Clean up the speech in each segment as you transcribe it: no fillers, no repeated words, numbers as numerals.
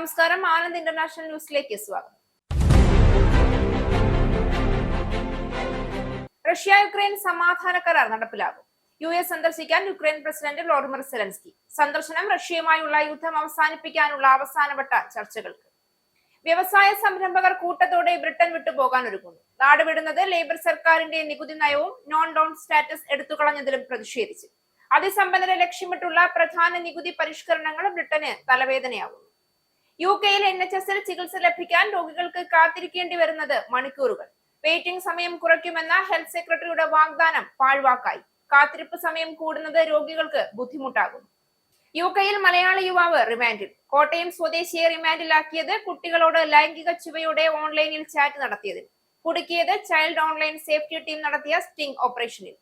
നമസ്കാരം, ആനന്ദ് ഇന്റർനാഷണൽ ന്യൂസിലേക്ക് സ്വാഗതം. റഷ്യ യുക്രൈൻ സമാധാന കരാർ നടപ്പിലാകും. US സന്ദർശിക്കാൻ യുക്രൈൻ പ്രസിഡന്റ് വ്ളോഡിമിർ സെലൻസ്കി. സന്ദർശനം റഷ്യയുമായുള്ള യുദ്ധം അവസാനിപ്പിക്കാനുള്ള അവസാനവട്ട ചർച്ചകൾക്ക്. വ്യവസായ സംരംഭകർ കൂട്ടത്തോടെ ബ്രിട്ടൻ വിട്ടുപോകാൻ ഒരുങ്ങുന്നു. നാടുവിടുന്നത് ലേബർ സർക്കാരിന്റെ നികുതി നയവും നോൺ ഡൗൺ സ്റ്റാറ്റസ് എടുത്തുകളഞ്ഞതിലും പ്രതിഷേധിച്ച്. അതിസമ്പന്നരെ ലക്ഷ്യമിട്ടുള്ള പ്രധാന നികുതി പരിഷ്കരണങ്ങൾ ബ്രിട്ടന് തലവേദനയാകുന്നു. UK-യിൽ NHS-ൽ ചികിത്സ ലഭിക്കാൻ രോഗികൾക്ക് കാത്തിരിക്കേണ്ടി വരുന്നത് മണിക്കൂറുകൾ. വെയിറ്റിംഗ് സമയം കുറയ്ക്കുമെന്ന ഹെൽത്ത് സെക്രട്ടറിയുടെ വാഗ്ദാനം പാഴ്വാക്കായി. കാത്തിരിപ്പ് സമയം കൂടുന്നത് രോഗികൾക്ക് ബുദ്ധിമുട്ടാകുന്നു. UK-യിൽ മലയാളി യുവാവ് റിമാൻഡിൽ. കോട്ടയം സ്വദേശിയെ റിമാൻഡിലാക്കിയത് കുട്ടികളോട് ലൈംഗിക ചുവയോടെ ഓൺലൈനിൽ ചാറ്റ് നടത്തിയതിൽ. കുടുക്കിയത് ചൈൽഡ് ഓൺലൈൻ സേഫ്റ്റി ടീം നടത്തിയ സ്റ്റിംഗ് ഓപ്പറേഷനിൽ.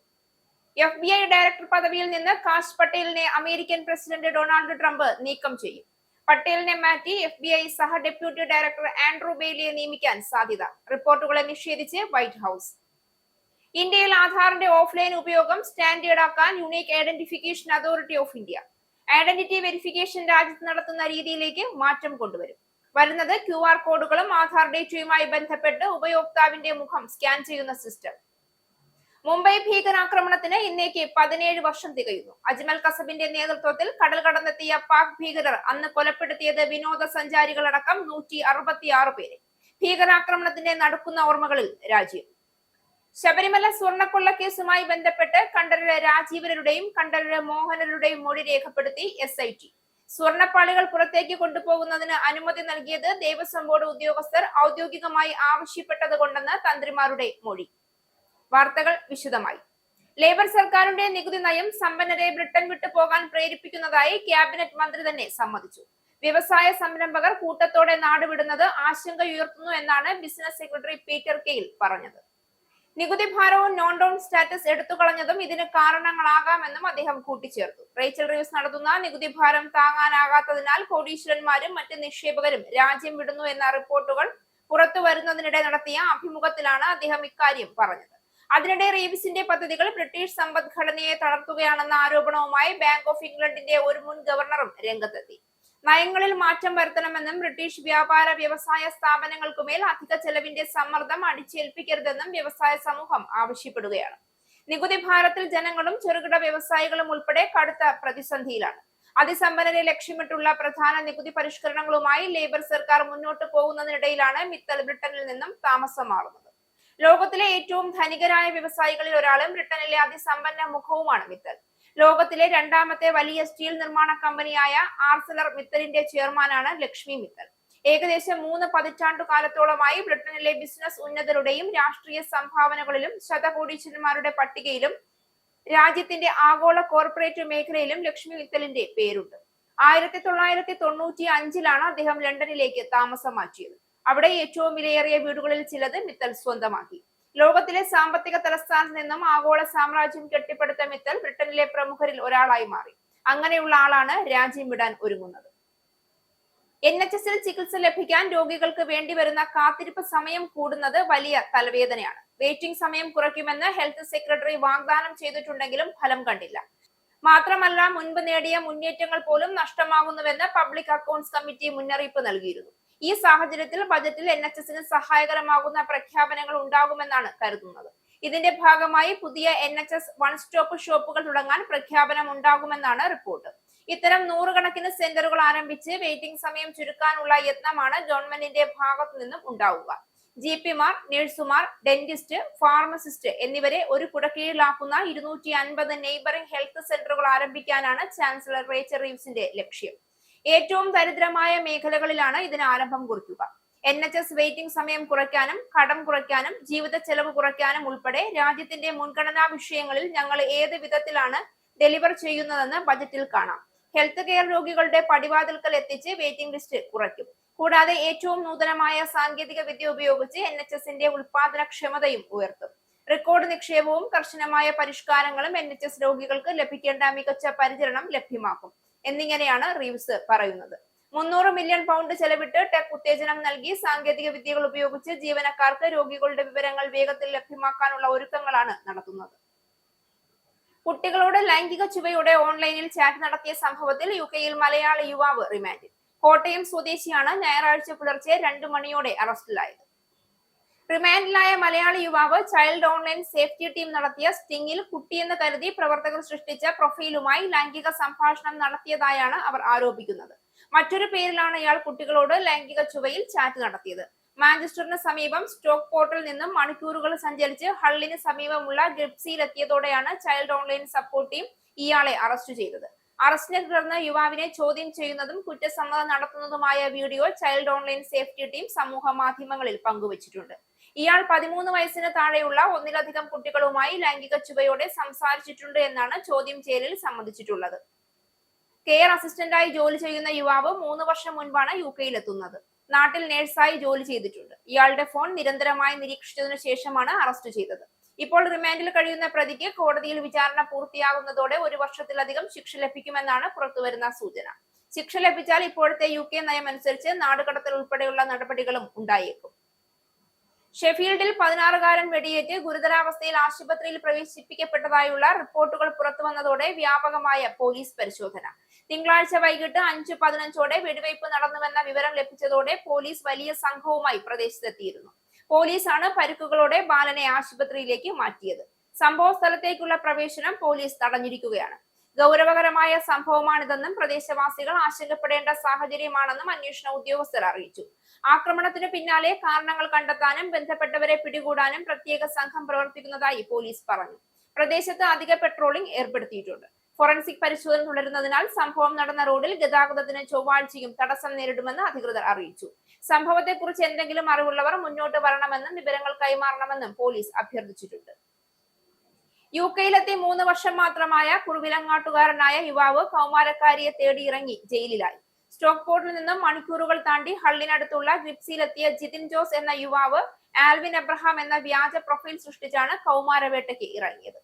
FBI ഡയറക്ടർ പദവിയിൽ നിന്ന് കാഷ് പട്ടേലിനെ അമേരിക്കൻ പ്രസിഡന്റ് ഡൊണാൾഡ് ട്രംപ് നീക്കം ചെയ്യും. പട്ടേലിനെ മാറ്റി FBI സഹ ഡെപ്യൂട്ടി ഡയറക്ടർ ആൻഡ്രൂ ബെയ്ലിയെ നിയമിക്കാൻ സാധ്യത. റിപ്പോർട്ടുകളെ നിഷേധിച്ച് വൈറ്റ് ഹൌസ്. ഇന്ത്യയിൽ ആധാറിന്റെ ഓഫ്ലൈൻ ഉപയോഗം സ്റ്റാൻഡേർഡ് ആക്കാൻ unique identification authority of India identity verification രാജ്യത്ത് നടത്തുന്ന രീതിയിലേക്ക് മാറ്റം കൊണ്ടുവരും. വരുന്നത് QR കോഡുകളും ആധാർ ഡേറ്റയുമായി ബന്ധപ്പെട്ട് ഉപയോക്താവിന്റെ മുഖം സ്കാൻ ചെയ്യുന്ന സിസ്റ്റം. മുംബൈ ഭീകരാക്രമണത്തിന് ഇന്നേക്ക് 17 വർഷം തികയുന്നു. അജ്മൽ കസബിന്റെ നേതൃത്വത്തിൽ കടൽ കടന്നെത്തിയ പാക് ഭീകരർ അന്ന് കൊലപ്പെടുത്തിയത് വിനോദസഞ്ചാരികളടക്കം 166 പേരെ. ഭീകരാക്രമണത്തിന്റെ നടക്കുന്ന ഓർമ്മകളിൽ രാജ്യം. ശബരിമല സ്വർണ്ണക്കൊള്ള കേസുമായി ബന്ധപ്പെട്ട് കണ്ഠരര് രാജീവരരുടെയും കണ്ഠരര് മോഹനരുടെയും മൊഴി രേഖപ്പെടുത്തി SIT. സ്വർണ്ണപ്പാളികൾ പുറത്തേക്ക് കൊണ്ടുപോകുന്നതിന് അനുമതി നൽകിയത് ദേവസ്വം ബോർഡ് ഉദ്യോഗസ്ഥർ ഔദ്യോഗികമായി ആവശ്യപ്പെട്ടത് കൊണ്ടെന്ന് തന്ത്രിമാരുടെ മൊഴി. വാർത്തകൾ വിശദമായി. ലേബർ സർക്കാരിന്റെ നികുതി നയം സമ്പന്നരെ ബ്രിട്ടൻ വിട്ടു പോകാൻ പ്രേരിപ്പിക്കുന്നതായി ക്യാബിനറ്റ് മന്ത്രി തന്നെ സമ്മതിച്ചു. വ്യവസായ സംരംഭകർ കൂട്ടത്തോടെ നാടുവിടുന്നത് ആശങ്കയുയർത്തുന്നു എന്നാണ് ബിസിനസ് സെക്രട്ടറി പീറ്റർ കെയിൽ പറഞ്ഞത്. നികുതി ഭാരവും നോൺ ഡൗൺ സ്റ്റാറ്റസ് എടുത്തുകളഞ്ഞതും ഇതിന് കാരണങ്ങളാകാമെന്നും അദ്ദേഹം കൂട്ടിച്ചേർത്തു. റേച്ചൽ റീവ്സ് നടത്തുന്ന നികുതി ഭാരം താങ്ങാനാകാത്തതിനാൽ കോടീശ്വരന്മാരും മറ്റ് നിക്ഷേപകരും രാജ്യം വിടുന്നു എന്ന റിപ്പോർട്ടുകൾ പുറത്തു വരുന്നതിനിടെ നടത്തിയ അഭിമുഖത്തിലാണ് അദ്ദേഹം ഇക്കാര്യം പറഞ്ഞത്. അതിനിടെ റീവ്സിന്റെ പദ്ധതികൾ ബ്രിട്ടീഷ് സമ്പദ്ഘടനയെ തളർത്തുകയാണെന്ന ആരോപണവുമായി ബാങ്ക് ഓഫ് ഇംഗ്ലണ്ടിന്റെ ഒരു മുൻ ഗവർണറും രംഗത്തെത്തി. നയങ്ങളിൽ മാറ്റം വരുത്തണമെന്നും ബ്രിട്ടീഷ് വ്യാപാര വ്യവസായ സ്ഥാപനങ്ങൾക്കുമേൽ അധിക ചെലവിന്റെ സമ്മർദ്ദം അടിച്ചേൽപ്പിക്കരുതെന്നും വ്യവസായ സമൂഹം ആവശ്യപ്പെടുകയാണ്. നികുതി ഭാരത്തിൽ ജനങ്ങളും ചെറുകിട വ്യവസായികളും ഉൾപ്പെടെ കടുത്ത പ്രതിസന്ധിയിലാണ്. അതിസമ്പന്നരെ ലക്ഷ്യമിട്ടുള്ള പ്രധാന നികുതി പരിഷ്കരണങ്ങളുമായി ലേബർ സർക്കാർ മുന്നോട്ട് പോകുന്നതിനിടയിലാണ് മിത്തൽ ബ്രിട്ടനിൽ നിന്നും താമസം മാറുന്നത്. ലോകത്തിലെ ഏറ്റവും ധനികരായ വ്യവസായികളിൽ ഒരാളും ബ്രിട്ടനിലെ അതിസമ്പന്ന മുഖവുമാണ് മിത്തൽ. ലോകത്തിലെ രണ്ടാമത്തെ വലിയ സ്റ്റീൽ നിർമ്മാണ കമ്പനിയായ ആർസലർ മിത്തലിന്റെ ചെയർമാനാണ് ലക്ഷ്മി മിത്തൽ. ഏകദേശം 3 പതിറ്റാണ്ടുകാലത്തോളമായി ബ്രിട്ടനിലെ ബിസിനസ് ഉന്നതരുടെയും രാഷ്ട്രീയ സംഭാവനകളിലും ശതകോടീശ്വരന്മാരുടെ പട്ടികയിലും രാജ്യത്തിന്റെ ആഗോള കോർപ്പറേറ്റ് മേഖലയിലും ലക്ഷ്മി മിത്തലിന്റെ പേരുണ്ട്. 1995-ലാണ് അദ്ദേഹം ലണ്ടനിലേക്ക് താമസം മാറ്റിയത്. അവിടെ ഏറ്റവും വിലയേറിയ വീടുകളിൽ ചിലത് മിത്തൽ സ്വന്തമാക്കി. ലോകത്തിലെ സാമ്പത്തിക തലസ്ഥാനത്ത് നിന്നും ആഗോള സാമ്രാജ്യം കെട്ടിപ്പടുത്ത മിത്തൽ ബ്രിട്ടനിലെ പ്രമുഖരിൽ ഒരാളായി മാറി. അങ്ങനെയുള്ള ആളാണ് രാജ്യം വിടാൻ ഒരുങ്ങുന്നത്. NHS-ൽ ചികിത്സ ലഭിക്കാൻ രോഗികൾക്ക് വേണ്ടിവരുന്ന കാത്തിരിപ്പ് സമയം കൂടുന്നത് വലിയ തലവേദനയാണ്. വെയിറ്റിംഗ് സമയം കുറയ്ക്കുമെന്ന് ഹെൽത്ത് സെക്രട്ടറി വാഗ്ദാനം ചെയ്തിട്ടുണ്ടെങ്കിലും ഫലം കണ്ടില്ല. മാത്രമല്ല, മുൻപ് നേടിയ മുന്നേറ്റങ്ങൾ പോലും നഷ്ടമാകുന്നുവെന്ന് പബ്ലിക് അക്കൗണ്ട്സ് കമ്മിറ്റി മുന്നറിയിപ്പ് നൽകിയിരുന്നു. ഈ സാഹചര്യത്തിൽ ബജറ്റിൽ NHS-ന് സഹായകരമാകുന്ന പ്രഖ്യാപനങ്ങൾ ഉണ്ടാകുമെന്നാണ് കരുതുന്നത്. ഇതിന്റെ ഭാഗമായി പുതിയ NHS വൺ സ്റ്റോപ്പ് ഷോപ്പുകൾ തുടങ്ങാൻ പ്രഖ്യാപനം ഉണ്ടാകുമെന്നാണ് റിപ്പോർട്ട്. ഇത്തരം 100 കണക്കിന് സെന്ററുകൾ ആരംഭിച്ച് വെയിറ്റിംഗ് സമയം ചുരുക്കാനുള്ള യത്നമാണ് ഗവൺമെന്റിന്റെ ഭാഗത്തു നിന്നും ഉണ്ടാവുക. GP-മാർ, നഴ്സുമാർ, ഡെന്റിസ്റ്റ്, ഫാർമസിസ്റ്റ് എന്നിവരെ ഒരു കുടക്കീഴിലാക്കുന്ന 250 നെയ്ബറിംഗ് ഹെൽത്ത് സെന്ററുകൾ ആരംഭിക്കാനാണ് ചാൻസലർ റേച്ചൽ റീവ്സിന്റെ ലക്ഷ്യം. ഏറ്റവും ദരിദ്രമായ മേഖലകളിലാണ് ഇതിന് ആരംഭം കുറിക്കുക. NHS വെയിറ്റിംഗ് സമയം കുറയ്ക്കാനും കടം കുറയ്ക്കാനും ജീവിത ചെലവ് കുറയ്ക്കാനും ഉൾപ്പെടെ രാജ്യത്തിന്റെ മുൻഗണനാ വിഷയങ്ങളിൽ ഞങ്ങൾ ഏത് വിധത്തിലാണ് ഡെലിവർ ചെയ്യുന്നതെന്ന് ബജറ്റിൽ കാണാം. ഹെൽത്ത് കെയർ രോഗികളുടെ പടിവാതിൽക്കൽ എത്തിച്ച് വെയിറ്റിംഗ് ലിസ്റ്റ് കുറയ്ക്കും. കൂടാതെ ഏറ്റവും നൂതനമായ സാങ്കേതിക വിദ്യ ഉപയോഗിച്ച് NHS-ന്റെ ഉൽപാദനക്ഷമതയും ഉയർത്തും. റെക്കോർഡ് നിക്ഷേപവും കർശനമായ പരിഷ്കാരങ്ങളും NHS രോഗികൾക്ക് ലഭിക്കേണ്ട മികച്ച പരിചരണം ലഭ്യമാക്കും എന്നിങ്ങനെയാണ് റീവ്സ് പറയുന്നത്. 300 മില്യൺ പൗണ്ട് ചെലവിട്ട് ടെക് ഉത്തേജനം നൽകി സാങ്കേതിക വിദ്യകൾ ഉപയോഗിച്ച് ജീവനക്കാർക്ക് രോഗികളുടെ വിവരങ്ങൾ വേഗത്തിൽ ലഭ്യമാക്കാനുള്ള ഒരുക്കങ്ങളാണ് നടത്തുന്നത്. കുട്ടികളോട് ലൈംഗിക ചുവയോടെ ഓൺലൈനിൽ ചാറ്റ് നടത്തിയ സംഭവത്തിൽ UK-യിൽ മലയാളി യുവാവ് റിമാൻഡിൽ. കോട്ടയം സ്വദേശിയാണ് ഞായറാഴ്ച പുലർച്ചെ 2 മണിയോടെ അറസ്റ്റിലായത്. റിമാൻഡിലായ മലയാളി യുവാവ് ചൈൽഡ് ഓൺലൈൻ സേഫ്റ്റി ടീം നടത്തിയ സ്റ്റിംഗിൽ കുട്ടിയെന്ന് കരുതി പ്രവർത്തകർ സൃഷ്ടിച്ച പ്രൊഫൈലുമായി ലൈംഗിക സംഭാഷണം നടത്തിയതായാണ് അവർ ആരോപിക്കുന്നത്. മറ്റൊരു പേരിലാണ് ഇയാൾ കുട്ടികളോട് ലൈംഗിക ചുവയിൽ ചാറ്റ് നടത്തിയത്. മാഞ്ചസ്റ്ററിന് സമീപം സ്റ്റോക്ക് പോർട്ടിൽ നിന്നും മണിക്കൂറുകൾ സഞ്ചരിച്ച് ഹള്ളിന് സമീപമുള്ള ഗ്രിപ്സിയിലെത്തിയതോടെയാണ് ചൈൽഡ് ഓൺലൈൻ സപ്പോർട്ട് ടീം ഇയാളെ അറസ്റ്റ് ചെയ്തത്. അറസ്റ്റിനെ തുടർന്ന് യുവാവിനെ ചോദ്യം ചെയ്യുന്നതും കുറ്റസമ്മതം നടത്തുന്നതുമായ video child online safety team സമൂഹ മാധ്യമങ്ങളിൽ പങ്കുവച്ചിട്ടുണ്ട്. ഇയാൾ 13 വയസ്സിന് താഴെയുള്ള ഒന്നിലധികം കുട്ടികളുമായി ലൈംഗിക ചുവയോടെ സംസാരിച്ചിട്ടുണ്ട് എന്നാണ് ചോദ്യം ചെയ്യലിൽ സമ്മതിച്ചിട്ടുള്ളത്. കെയർ അസിസ്റ്റന്റായി ജോലി ചെയ്യുന്ന യുവാവ് 3 വർഷം മുൻപാണ് UK-യിലെത്തുന്നത്. നാട്ടിൽ നഴ്സായി ജോലി ചെയ്തിട്ടുണ്ട്. ഇയാളുടെ ഫോൺ നിരന്തരമായി നിരീക്ഷിച്ചതിനു ശേഷമാണ് അറസ്റ്റ് ചെയ്തത്. ഇപ്പോൾ റിമാൻഡിൽ കഴിയുന്ന പ്രതിക്ക് കോടതിയിൽ വിചാരണ പൂർത്തിയാകുന്നതോടെ 1 വർഷത്തിലധികം ശിക്ഷ ലഭിക്കുമെന്നാണ് പുറത്തുവരുന്ന സൂചന. ശിക്ഷ ലഭിച്ചാൽ ഇപ്പോഴത്തെ UK നയം അനുസരിച്ച് നാടുകടത്തൽ ഉൾപ്പെടെയുള്ള നടപടികളും ഉണ്ടായേക്കും. ഷെഫീൽഡിൽ 16-കാരൻ വെടിയേറ്റ് ഗുരുതരാവസ്ഥയിൽ ആശുപത്രിയിൽ പ്രവേശിപ്പിക്കപ്പെട്ടതായുള്ള റിപ്പോർട്ടുകൾ പുറത്തുവന്നതോടെ വ്യാപകമായ പോലീസ് പരിശോധന. തിങ്കളാഴ്ച വൈകിട്ട് 5:15ഓടെ വെടിവയ്പ് നടന്നുവെന്ന വിവരം ലഭിച്ചതോടെ പോലീസ് വലിയ സംഘവുമായി പ്രദേശത്തെത്തിയിരുന്നു. പോലീസാണ് പരിക്കുകളോടെ ബാലനെ ആശുപത്രിയിലേക്ക് മാറ്റിയത്. സംഭവ സ്ഥലത്തേക്കുള്ള പ്രവേശനം പോലീസ് തടഞ്ഞിരിക്കുകയാണ്. ഗൗരവകരമായ സംഭവമാണിതെന്നും പ്രദേശവാസികൾ ആശങ്കപ്പെടേണ്ട സാഹചര്യമാണെന്നും അന്വേഷണ ഉദ്യോഗസ്ഥർ അറിയിച്ചു. ആക്രമണത്തിന് പിന്നാലെ കാരണങ്ങൾ കണ്ടെത്താനും ബന്ധപ്പെട്ടവരെ പിടികൂടാനും പ്രത്യേക സംഘം പ്രവർത്തിക്കുന്നതായി പോലീസ് പറഞ്ഞു. പ്രദേശത്ത് അധിക പെട്രോളിംഗ് ഏർപ്പെടുത്തിയിട്ടുണ്ട്. ഫോറൻസിക് പരിശോധന തുടരുന്നതിനാൽ സംഭവം നടന്ന റോഡിൽ ഗതാഗതത്തിന് ചൊവ്വാഴ്ചയും തടസ്സം നേരിടുമെന്ന് അധികൃതർ അറിയിച്ചു. സംഭവത്തെക്കുറിച്ച് എന്തെങ്കിലും അറിവുള്ളവർ മുന്നോട്ട് വരണമെന്നും വിവരങ്ങൾ കൈമാറണമെന്നും പോലീസ് അഭ്യർത്ഥിച്ചിട്ടുണ്ട്. UK-യിലെത്തി 3 വർഷം മാത്രമായ കുറുവിലങ്ങാട്ടുകാരനായ യുവാവ് കൗമാരക്കാരിയെ തേടി ഇറങ്ങി ജയിലിലായി. സ്റ്റോക്ക് പോർട്ടിൽ നിന്നും മണിക്കൂറുകൾ താണ്ടി ഹള്ളിനടുത്തുള്ള ഗ്രിപ്സിയിലെത്തിയ ജിതിൻ ജോസ് എന്ന യുവാവ് ആൽവിൻ എബ്രഹാം എന്ന വ്യാജ പ്രൊഫൈൽ സൃഷ്ടിച്ചാണ് കൗമാരവേട്ടയ്ക്ക് ഇറങ്ങിയത്.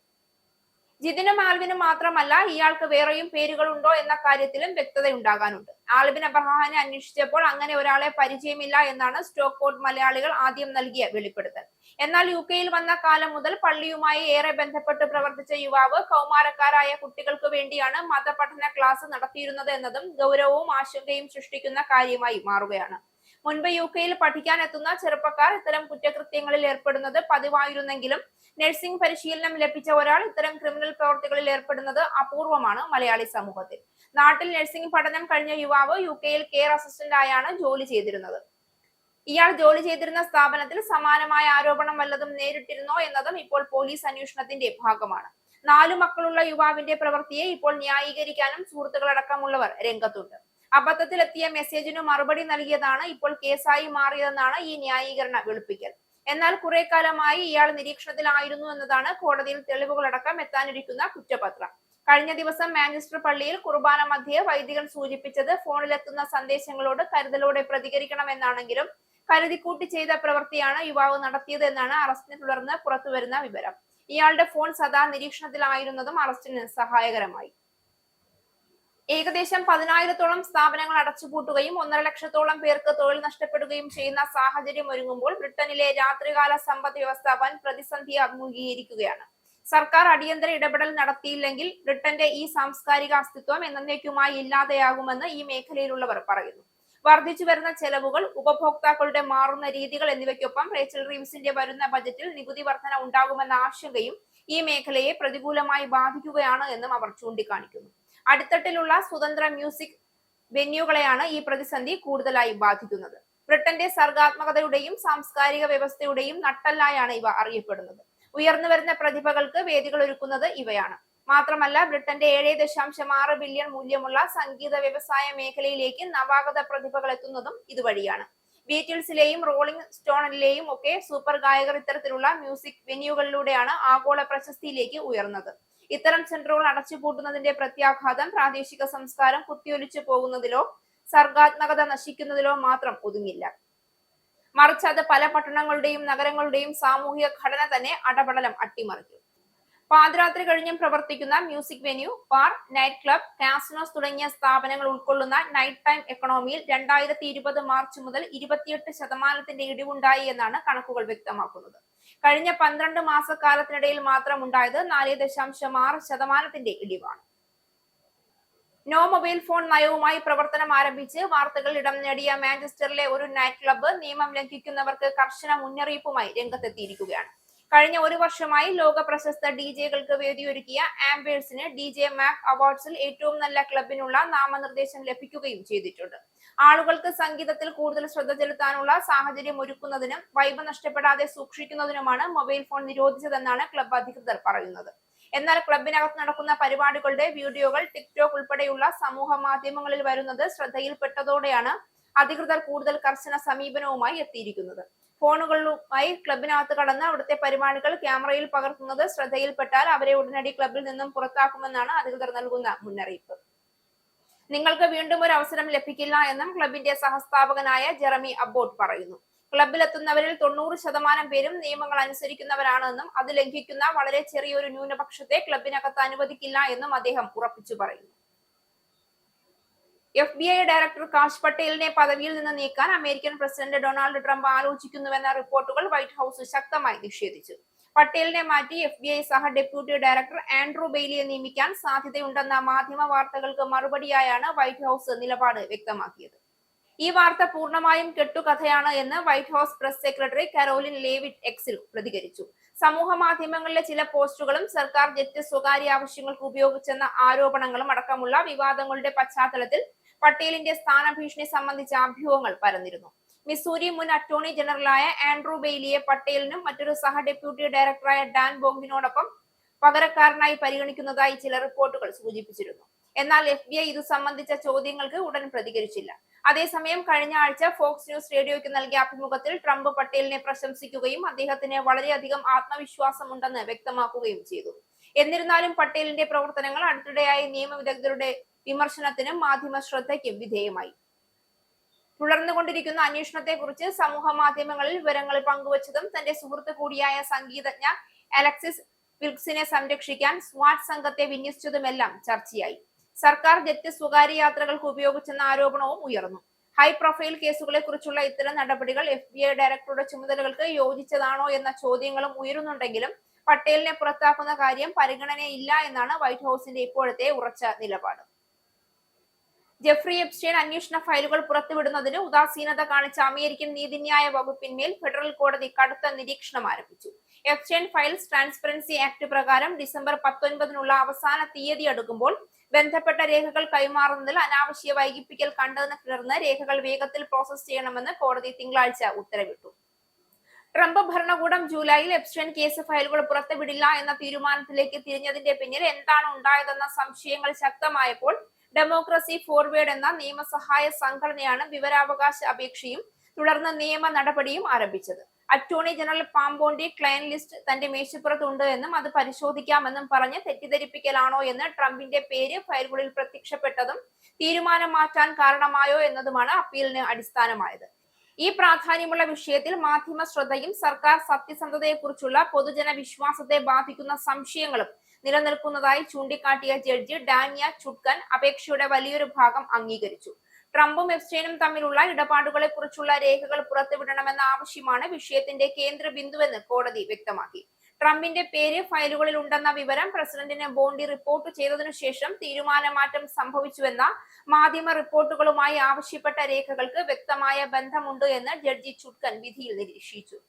ജിതിനും ആൽവിനും മാത്രമല്ല ഇയാൾക്ക് വേറെയും പേരുകളുണ്ടോ എന്ന കാര്യത്തിലും വ്യക്തതയുണ്ടാകാനുണ്ട്. ആൽവിൻ എബ്രഹാമിനെ അന്വേഷിച്ചപ്പോൾ അങ്ങനെ ഒരാളെ പരിചയമില്ല എന്നാണ് സ്റ്റോക്ക് പോർട്ട് മലയാളികൾ ആദ്യം നൽകിയ വെളിപ്പെടുത്തൽ. എന്നാൽ UK-യിൽ വന്ന കാലം മുതൽ പള്ളിയുമായി ഏറെ ബന്ധപ്പെട്ട് പ്രവർത്തിച്ച യുവാവ് കൗമാരക്കാരായ കുട്ടികൾക്ക് വേണ്ടിയാണ് മതപഠന ക്ലാസ് നടത്തിയിരുന്നത് എന്നതും ഗൗരവവും ആശങ്കയും സൃഷ്ടിക്കുന്ന കാര്യമായി മാറുകയാണ്. മുൻപ് UK-യിൽ പഠിക്കാൻ എത്തുന്ന ചെറുപ്പക്കാർ ഇത്തരം കുറ്റകൃത്യങ്ങളിൽ ഏർപ്പെടുന്നത് പതിവായിരുന്നെങ്കിലും നഴ്സിംഗ് പരിശീലനം ലഭിച്ച ഒരാൾ ഇത്തരം ക്രിമിനൽ പ്രവർത്തികളിൽ ഏർപ്പെടുന്നത് അപൂർവമാണ് മലയാളി സമൂഹത്തിൽ. നാട്ടിൽ നഴ്സിംഗ് പഠനം കഴിഞ്ഞ യുവാവ് UK-യിൽ കെയർ അസിസ്റ്റന്റായാണ് ജോലി ചെയ്തിരുന്നത്. ഇയാൾ ജോലി ചെയ്തിരുന്ന സ്ഥാപനത്തിൽ സമാനമായ ആരോപണം വല്ലതും നേരിട്ടിരുന്നോ എന്നതും ഇപ്പോൾ പോലീസ് അന്വേഷണത്തിന്റെ ഭാഗമാണ്. 4 മക്കളുള്ള യുവാവിന്റെ പ്രവൃത്തിയെ ഇപ്പോൾ ന്യായീകരിക്കാനും സുഹൃത്തുക്കളടക്കമുള്ളവർ രംഗത്തുണ്ട്. അബദ്ധത്തിലെത്തിയ മെസ്സേജിന് മറുപടി നൽകിയതാണ് ഇപ്പോൾ കേസായി മാറിയതെന്നാണ് ഈ ന്യായീകരണ വെളുപ്പിക്കൽ. എന്നാൽ കുറെ കാലമായി ഇയാൾ നിരീക്ഷണത്തിലായിരുന്നു എന്നതാണ് കോടതിയിൽ തെളിവുകളടക്കം എത്താനിരിക്കുന്ന കുറ്റപത്രം. കഴിഞ്ഞ ദിവസം മാഞ്ചസ്റ്റർ പള്ളിയിൽ കുർബാന മധ്യേ വൈദികൻ സൂചിപ്പിച്ചത് ഫോണിലെത്തുന്ന സന്ദേശങ്ങളോട് കരുതലോടെ പ്രതികരിക്കണമെന്നാണെങ്കിലും കരുതിക്കൂട്ടി ചെയ്ത പ്രവൃത്തിയാണ് യുവാവ് നടത്തിയത് എന്നാണ് അറസ്റ്റിനെ തുടർന്ന് പുറത്തുവരുന്ന വിവരം. ഇയാളുടെ ഫോൺ സദാ നിരീക്ഷണത്തിലായിരുന്നതും അറസ്റ്റിന് സഹായകരമായി. ഏകദേശം 10,000-ഓളം സ്ഥാപനങ്ങൾ അടച്ചുപൂട്ടുകയും 1.5 ലക്ഷത്തോളം പേർക്ക് തൊഴിൽ നഷ്ടപ്പെടുകയും ചെയ്യുന്ന സാഹചര്യം ഒരുങ്ങുമ്പോൾ ബ്രിട്ടനിലെ രാത്രികാല സമ്പദ് വ്യവസ്ഥ വൻ പ്രതിസന്ധി അഭിമുഖീകരിക്കുകയാണ്. സർക്കാർ അടിയന്തര ഇടപെടൽ നടത്തിയില്ലെങ്കിൽ ബ്രിട്ടന്റെ ഈ സാംസ്കാരിക അസ്തിത്വം എന്നേക്കുമായി ഇല്ലാതെയാകുമെന്ന് ഈ മേഖലയിലുള്ളവർ പറയുന്നു. വർദ്ധിച്ചു വരുന്ന ചെലവുകൾ, ഉപഭോക്താക്കളുടെ മാറുന്ന രീതികൾ എന്നിവയ്ക്കൊപ്പം റേച്ചൽ റീവ്സിന്റെ വരുന്ന ബജറ്റിൽ നികുതി വർധന ഉണ്ടാകുമെന്ന ആശങ്കയും ഈ മേഖലയെ പ്രതികൂലമായി ബാധിക്കുകയാണ് എന്നും അവർ ചൂണ്ടിക്കാണിക്കുന്നു. അടിത്തട്ടിലുള്ള സ്വതന്ത്ര മ്യൂസിക് വെന്യൂകളെയാണ് ഈ പ്രതിസന്ധി കൂടുതലായി ബാധിക്കുന്നത്. ബ്രിട്ടന്റെ സർഗാത്മകതയുടെയും സാംസ്കാരിക വ്യവസ്ഥയുടെയും നട്ടെല്ലായാണ് ഇവ അറിയപ്പെടുന്നത്. ഉയർന്നു വരുന്ന പ്രതിഭകൾക്ക് വേദികൾ ഒരുക്കുന്നത് ഇവയാണ്. മാത്രമല്ല ബ്രിട്ടന്റെ 7.6 ബില്യൺ മൂല്യമുള്ള സംഗീത വ്യവസായ മേഖലയിലേക്ക് നവാഗത പ്രതിഭകൾ എത്തുന്നതും ഇതുവഴിയാണ്. ബീറ്റിൽസിലെയും റോളിംഗ് സ്റ്റോണിലെയും ഒക്കെ സൂപ്പർ ഗായകർ ഇത്തരത്തിലുള്ള മ്യൂസിക് വെന്യൂകളിലൂടെയാണ് ആഗോള പ്രശസ്തിയിലേക്ക് ഉയർന്നത്. ഇത്തരം സെന്ററുകൾ അടച്ചുപൂട്ടുന്നതിന്റെ പ്രത്യാഘാതം പ്രാദേശിക സംസ്കാരം കുത്തിയൊലിച്ചു പോകുന്നതിലോ സർഗാത്മകത നശിക്കുന്നതിലോ മാത്രം ഒതുങ്ങില്ല. മറിച്ച് അത് പല പട്ടണങ്ങളുടെയും നഗരങ്ങളുടെയും സാമൂഹിക ഘടന തന്നെ അടപടലം അട്ടിമറിക്കും. പാതിരാത്രി കഴിഞ്ഞും പ്രവർത്തിക്കുന്ന music venue, bar, night club, casinos തുടങ്ങിയ സ്ഥാപനങ്ങൾ ഉൾക്കൊള്ളുന്ന നൈറ്റ് ടൈം എക്കണോമിയിൽ 2020 മാർച്ച് മുതൽ 28% ഇടിവുണ്ടായി എന്നാണ് കണക്കുകൾ വ്യക്തമാക്കുന്നത്. കഴിഞ്ഞ 12 മാസക്കാലത്തിനിടയിൽ മാത്രം ഉണ്ടായത് 4.6% ഇടിവാണ്. നോ മൊബൈൽ ഫോൺ നയവുമായി പ്രവർത്തനം ആരംഭിച്ച് വാർത്തകൾ ഇടം നേടിയ മാഞ്ചസ്റ്ററിലെ ഒരു നൈറ്റ് ക്ലബ്ബ് നിയമം ലംഘിക്കുന്നവർക്ക് കർശന മുന്നറിയിപ്പുമായി രംഗത്തെത്തിയിരിക്കുകയാണ്. കഴിഞ്ഞ ഒരു വർഷമായി ലോക പ്രശസ്ത ഡിജെകൾക്ക് വേദിയൊരുക്കിയ ആംബേഴ്സിന് DJ മാക് അവാർഡ്സിൽ ഏറ്റവും നല്ല ക്ലബിനുള്ള നാമനിർദ്ദേശം ലഭിക്കുകയും ചെയ്തിട്ടുണ്ട്. ആളുകൾക്ക് സംഗീതത്തിൽ കൂടുതൽ ശ്രദ്ധ ചെലുത്താനുള്ള സാഹചര്യം ഒരുക്കുന്നതിനും വൈബ് നഷ്ടപ്പെടാതെ സൂക്ഷിക്കുന്നതിനുമാണ് മൊബൈൽ ഫോൺ നിരോധിച്ചതെന്നാണ് ക്ലബ്ബ് അധികൃതർ പറയുന്നത്. എന്നാൽ ക്ലബിനകത്ത് നടക്കുന്ന പരിപാടികളുടെ വീഡിയോകൾ ടിക്ടോക്ക് ഉൾപ്പെടെയുള്ള സമൂഹ മാധ്യമങ്ങളിൽ വരുന്നത് ശ്രദ്ധയിൽപ്പെട്ടതോടെയാണ് അധികൃതർ കൂടുതൽ കർശന സമീപനവുമായി എത്തിയിരിക്കുന്നത്. ഫോണുകളുമായി ക്ലബിനകത്ത് കടന്ന് അവിടുത്തെ പരിപാടികൾ ക്യാമറയിൽ പകർത്തുന്നത് ശ്രദ്ധയിൽപ്പെട്ടാൽ അവരെ ഉടനടി ക്ലബിൽ നിന്നും പുറത്താക്കുമെന്നാണ് അധികൃതർ നൽകുന്ന മുന്നറിയിപ്പ്. നിങ്ങൾക്ക് വീണ്ടും ഒരു അവസരം ലഭിക്കില്ല എന്നും ക്ലബിന്റെ സഹസ്ഥാപകനായ ജെറമി അബ്ബോട്ട് പറയുന്നു. ക്ലബിലെത്തുന്നവരിൽ 90% പേരും നിയമങ്ങൾ അനുസരിക്കുന്നവരാണെന്നും അത് ലംഘിക്കുന്ന വളരെ ചെറിയൊരു ന്യൂനപക്ഷത്തെ ക്ലബിനകത്ത് അനുവദിക്കില്ല എന്നും അദ്ദേഹം ഉറപ്പിച്ചു പറയുന്നു. FBI ഡയറക്ടർ കാഷ് പട്ടേലിനെ പദവിയിൽ നിന്ന് നീക്കാൻ അമേരിക്കൻ പ്രസിഡന്റ് ഡൊണാൾഡ് ട്രംപ് ആലോചിക്കുന്നുവെന്ന റിപ്പോർട്ടുകൾ വൈറ്റ് ഹൌസ് ശക്തമായി നിഷേധിച്ചു. പട്ടേലിനെ മാറ്റി FBI സഹ ഡെപ്യൂട്ടി ഡയറക്ടർ ആൻഡ്രൂ ബെയ്ലിയെ നിയമിക്കാൻ സാധ്യതയുണ്ടെന്ന മാധ്യമ വാർത്തകൾക്ക് മറുപടിയായാണ് വൈറ്റ് ഹൌസ് നിലപാട് വ്യക്തമാക്കിയത്. ഈ വാർത്ത പൂർണ്ണമായും കെട്ടുകഥയാണ് എന്ന് White House press secretary Karoline Leavitt എക്സിൽ പ്രതികരിച്ചു. സമൂഹ മാധ്യമങ്ങളിലെ ചില പോസ്റ്റുകളും സർക്കാർ ജെറ്റ് സ്വകാര്യ ആവശ്യങ്ങൾക്ക് ഉപയോഗിച്ചെന്ന ആരോപണങ്ങളും അടക്കമുള്ള വിവാദങ്ങളുടെ പശ്ചാത്തലത്തിൽ പട്ടേലിന്റെ സ്ഥാനഭീഷണി സംബന്ധിച്ച അഭ്യൂഹങ്ങൾ പരന്നിരുന്നു. മിസൂരി മുൻ അറ്റോർണി ജനറലായ ആൻഡ്രൂ ബെയ്ലിയെ പട്ടേലിനും മറ്റൊരു സഹ ഡെപ്യൂട്ടി ഡയറക്ടറായ ഡാൻ ബോംഗിനോടൊപ്പം പകരക്കാരനായി പരിഗണിക്കുന്നതായി ചില റിപ്പോർട്ടുകൾ സൂചിപ്പിച്ചിരുന്നു. എന്നാൽ FBI ഇതു സംബന്ധിച്ച ചോദ്യങ്ങൾക്ക് ഉടൻ പ്രതികരിച്ചില്ല. അതേസമയം കഴിഞ്ഞ ആഴ്ച ഫോക്സ് ന്യൂസ് റേഡിയോയ്ക്ക് നൽകിയ അഭിമുഖത്തിൽ ട്രംപ് പട്ടേലിനെ പ്രശംസിക്കുകയും അദ്ദേഹത്തിന് വളരെയധികം ആത്മവിശ്വാസമുണ്ടെന്ന് വ്യക്തമാക്കുകയും ചെയ്തു. എന്നിരുന്നാലും പട്ടേലിന്റെ പ്രവർത്തനങ്ങൾ അടുത്തിടെയായി നിയമവിദഗ്ധരുടെ വിമർശനത്തിനും മാധ്യമ ശ്രദ്ധയ്ക്കും വിധേയമായി. തുടർന്നുകൊണ്ടിരിക്കുന്ന അന്വേഷണത്തെക്കുറിച്ച് സമൂഹ മാധ്യമങ്ങളിൽ വിവരങ്ങൾ പങ്കുവച്ചതും തന്റെ സുഹൃത്ത് കൂടിയായ സംഗീതജ്ഞ അലക്സിസ് വിൽക്സിനെ സംരക്ഷിക്കാൻ സ്വാറ്റ് സംഘത്തെ വിന്യസിച്ചതുമെല്ലാം ചർച്ചയായി. സർക്കാർ ജെറ്റ് സ്വകാര്യ യാത്രകൾക്ക് ഉപയോഗിച്ചെന്ന ആരോപണവും ഉയർന്നു. ഹൈ പ്രൊഫൈൽ കേസുകളെ കുറിച്ചുള്ള ഇത്തരം നടപടികൾ FBI ഡയറക്ടറുടെ ചുമതലകൾക്ക് യോജിച്ചതാണോ എന്ന ചോദ്യങ്ങളും ഉയരുന്നുണ്ടെങ്കിലും പട്ടേലിനെ പുറത്താക്കുന്ന കാര്യം പരിഗണനയില്ല എന്നാണ് വൈറ്റ് ഹൌസിന്റെ ഇപ്പോഴത്തെ ഉറച്ച നിലപാട്. ജെഫ്രി എപ്സ്റ്റൈൻ അന്വേഷണ ഫയലുകൾ പുറത്തുവിടുന്നതിന് ഉദാസീനത കാണിച്ച അമേരിക്കൻ നീതിന്യായ വകുപ്പിന്മേൽ ഫെഡറൽ കോടതി കടുത്ത നിരീക്ഷണം ആരംഭിച്ചു. എപ്സ്റ്റൈൻ ഫയൽസ് ട്രാൻസ്പെറൻസി ആക്ട് പ്രകാരം ഡിസംബർ 19 അവസാന തീയതി അടുക്കുമ്പോൾ ബന്ധപ്പെട്ട രേഖകൾ കൈമാറുന്നതിൽ അനാവശ്യ വൈകിപ്പിക്കൽ കണ്ടതിനെ തുടർന്ന് രേഖകൾ വേഗത്തിൽ പ്രോസസ് ചെയ്യണമെന്ന് കോടതി തിങ്കളാഴ്ച ഉത്തരവിട്ടു. ട്രംപ് ഭരണകൂടം ജൂലൈയിൽ എപ്സ്റ്റൈൻ കേസ് ഫയലുകൾ പുറത്തുവിടില്ല എന്ന തീരുമാനത്തിലേക്ക് തിരിഞ്ഞതിന്റെ പിന്നിൽ എന്താണ് ഉണ്ടായതെന്ന സംശയങ്ങൾ ശക്തമായപ്പോൾ ഡെമോക്രസി ഫോർവേഡ് എന്ന നിയമസഹായ സംഘടനയാണ് വിവരാവകാശ അപേക്ഷയും തുടർന്ന് നിയമ നടപടിയും ആരംഭിച്ചത്. അറ്റോർണി ജനറൽ പാംബോണ്ടി ക്ലയന്റ് ലിസ്റ്റ് തന്റെ മേശപ്പുറത്തുണ്ട് എന്നും അത് പരിശോധിക്കാമെന്നും പറഞ്ഞ് തെറ്റിദ്ധരിപ്പിക്കലാണോ എന്ന് ട്രംപിന്റെ പേര് ഫയലുകളിൽ പ്രത്യക്ഷപ്പെട്ടതും തീരുമാനം മാറ്റാൻ കാരണമായോ എന്നതുമാണ് അപ്പീലിന് അടിസ്ഥാനമായത്. ഈ പ്രാധാന്യമുള്ള വിഷയത്തിൽ മാധ്യമ ശ്രദ്ധയും സർക്കാർ സത്യസന്ധതയെക്കുറിച്ചുള്ള പൊതുജന വിശ്വാസത്തെ ബാധിക്കുന്ന സംശയങ്ങളും നിലനിൽക്കുന്നതായി ചൂണ്ടിക്കാട്ടിയ ജഡ്ജി ഡാനിയ ചുട്കൻ അപേക്ഷയുടെ വലിയൊരു ഭാഗം അംഗീകരിച്ചു. ട്രംപും എപ്സ്റ്റൈനും തമ്മിലുള്ള ഇടപാടുകളെ കുറിച്ചുള്ള രേഖകൾ പുറത്തുവിടണമെന്ന ആവശ്യമാണ് വിഷയത്തിന്റെ കേന്ദ്ര ബിന്ദുവെന്ന് കോടതി വ്യക്തമാക്കി. ട്രംപിന്റെ പേര് ഫയലുകളിൽ ഉണ്ടെന്ന വിവരം പ്രസിഡന്റിന് ബോണ്ടി റിപ്പോർട്ട് ചെയ്തതിനു ശേഷം തീരുമാനമാറ്റം സംഭവിച്ചുവെന്ന മാധ്യമ റിപ്പോർട്ടുകളുമായി ആവശ്യപ്പെട്ട രേഖകൾക്ക് വ്യക്തമായ ബന്ധമുണ്ട് എന്ന് ജഡ്ജി ചുട്കൻ വിധിയിൽ നിരീക്ഷിച്ചു.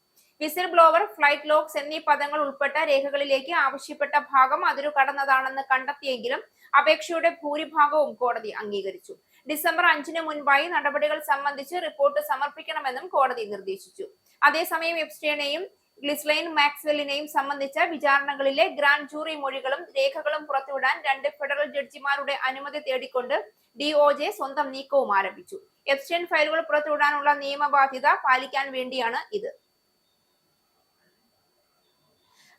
വിസിൽ ബ്ലോവർ, ഫ്ലൈറ്റ് ലോഗ്സ് എന്നീ പദങ്ങൾ ഉൾപ്പെട്ട രേഖകളിലേക്ക് ആവശ്യപ്പെട്ട ഭാഗം അതിരു കടന്നതാണെന്ന് കണ്ടെത്തിയെങ്കിലും അപേക്ഷയുടെ ഭൂരിഭാഗവും കോടതി അംഗീകരിച്ചു. ഡിസംബർ 5 മുൻപായി നടപടികൾ സംബന്ധിച്ച് റിപ്പോർട്ട് സമർപ്പിക്കണമെന്നും കോടതി നിർദ്ദേശിച്ചു. അതേസമയം എപ്സ്റ്റൈനെയും ഗ്ലിസ്ലൈൻ മാക്സ്വെല്ലിനെയും സംബന്ധിച്ച വിചാരണകളിലെ ഗ്രാൻഡ് ജൂറി മൊഴികളും രേഖകളും പുറത്തുവിടാൻ 2 ഫെഡറൽ ജഡ്ജിമാരുടെ അനുമതി തേടിക്കൊണ്ട് DOJ സ്വന്തം നീക്കവും ആരംഭിച്ചു. എപ്സ്റ്റൈൻ ഫയലുകൾ പുറത്തുവിടാനുള്ള നിയമബാധ്യത പാലിക്കാൻ വേണ്ടിയാണ് ഇത്.